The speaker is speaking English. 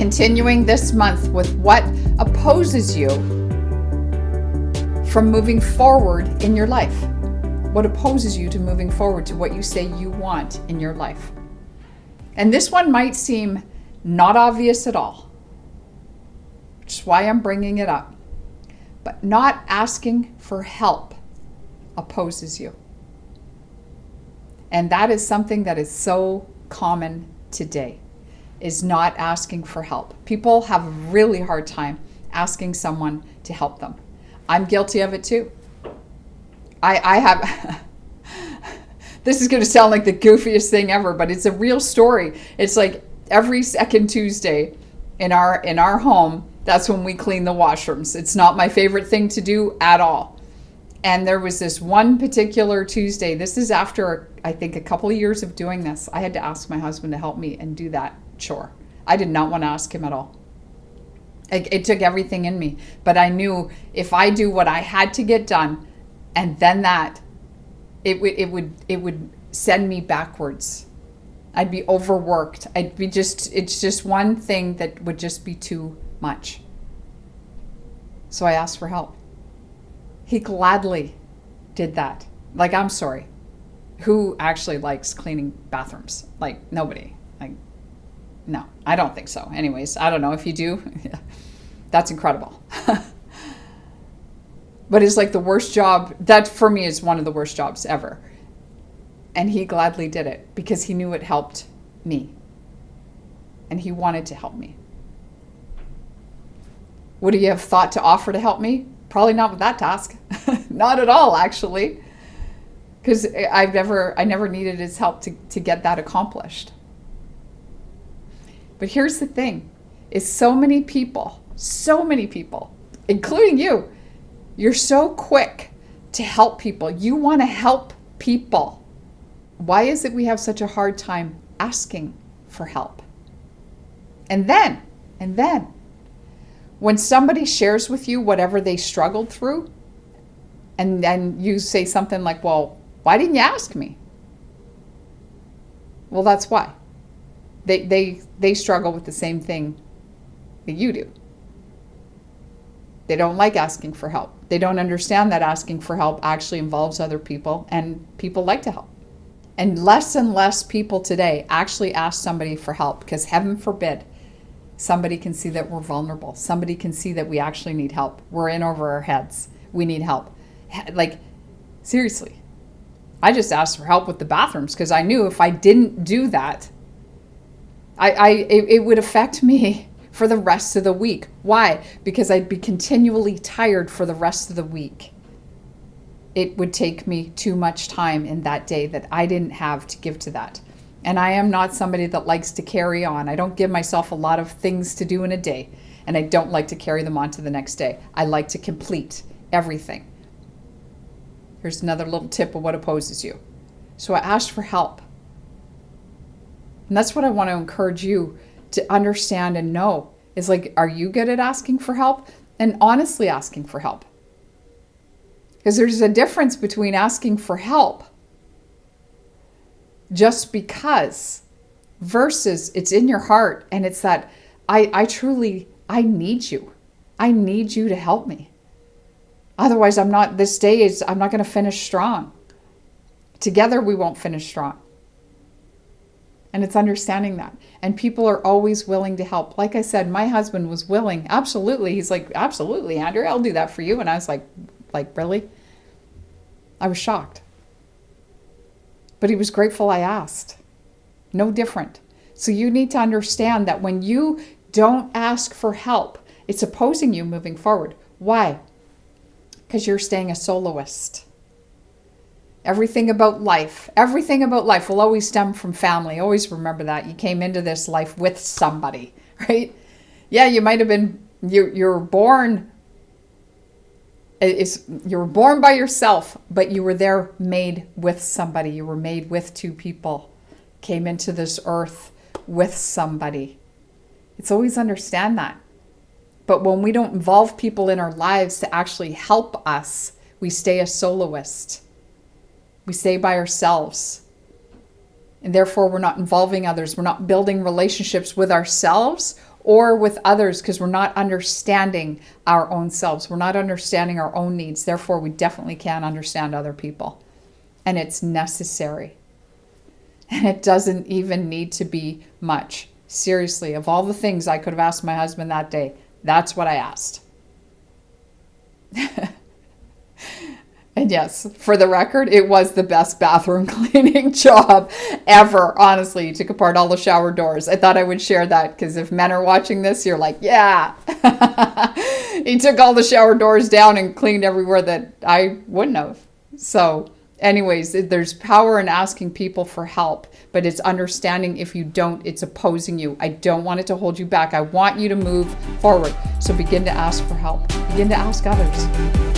continuing this month with what opposes you from moving forward in your life. What opposes you to moving forward to what you say you want in your life. And this one might seem not obvious at all, which is why I'm bringing it up. But not asking for help opposes you. And that is something that is so common today, is not asking for help. People have a really hard time asking someone to help them. I'm guilty of it too. I have, this is going to sound like the goofiest thing ever, but it's a real story. It's like every second Tuesday in our home, that's when we clean the washrooms. It's not my favorite thing to do at all. And there was this one particular Tuesday, this is after, I think, a couple of years of doing this. I had to ask my husband to help me and do that chore. I did not want to ask him at all. It took everything in me. But I knew if I do what I had to get done, and then that, it would send me backwards. I'd be overworked. It's just one thing that would just be too much. So I asked for help. He gladly did that. Like, I'm sorry. Who actually likes cleaning bathrooms? Like, nobody. Like, no, I don't think so. Anyways, I don't know if you do. That's incredible. But it's like the worst job. That for me is one of the worst jobs ever. And he gladly did it because he knew it helped me. And he wanted to help me. Would he have thought to offer to help me? Probably not with that task. Not at all, actually. Because I never needed his help to get that accomplished. But here's the thing, is so many people, including you, you're so quick to help people. You want to help people. Why is it we have such a hard time asking for help? And then, when somebody shares with you whatever they struggled through, and then you say something like, well, why didn't you ask me? Well, that's why. They struggle with the same thing that you do. They don't like asking for help. They don't understand that asking for help actually involves other people, and people like to help. And less people today actually ask somebody for help, because heaven forbid somebody can see that we're vulnerable. Somebody can see that we actually need help. We're in over our heads. We need help. Like, seriously. I just asked for help with the bathrooms because I knew if I didn't do that, it would affect me for the rest of the week. Why? Because I'd be continually tired for the rest of the week. It would take me too much time in that day that I didn't have to give to that. And I am not somebody that likes to carry on. I don't give myself a lot of things to do in a day, and I don't like to carry them on to the next day. I like to complete everything. Here's another little tip of what opposes you. So I asked for help. And that's what I want to encourage you to understand and know is, like, are you good at asking for help and honestly asking for help? Because there's a difference between asking for help just because versus it's in your heart and it's that I need you. I need you to help me. Otherwise, I'm not going to finish strong. Together, we won't finish strong. And it's understanding that. And people are always willing to help. Like I said, my husband was willing. Absolutely. He's like, absolutely, Andrea, I'll do that for you. And I was like, really? I was shocked. But he was grateful I asked. No different. So you need to understand that when you don't ask for help, it's opposing you moving forward. Why? Because you're staying a soloist. Everything about life will always stem from family. Always remember that. You came into this life with somebody, right? Yeah, you might have been, you're born by yourself, but you were there made with somebody. You were made with two people. Came into this earth with somebody. It's always understand that. But when we don't involve people in our lives to actually help us, we stay a soloist. We stay by ourselves. And therefore, we're not involving others. We're not building relationships with ourselves or with others because we're not understanding our own selves. We're not understanding our own needs. Therefore, we definitely can't understand other people. And it's necessary. And it doesn't even need to be much. Seriously, of all the things I could have asked my husband that day, that's what I asked. And yes, for the record, it was the best bathroom cleaning job ever. Honestly, he took apart all the shower doors. I thought I would share that because if men are watching this, you're like, yeah. He took all the shower doors down and cleaned everywhere that I wouldn't have. So anyways, there's power in asking people for help, but it's understanding if you don't, it's opposing you. I don't want it to hold you back. I want you to move forward. So begin to ask for help. Begin to ask others.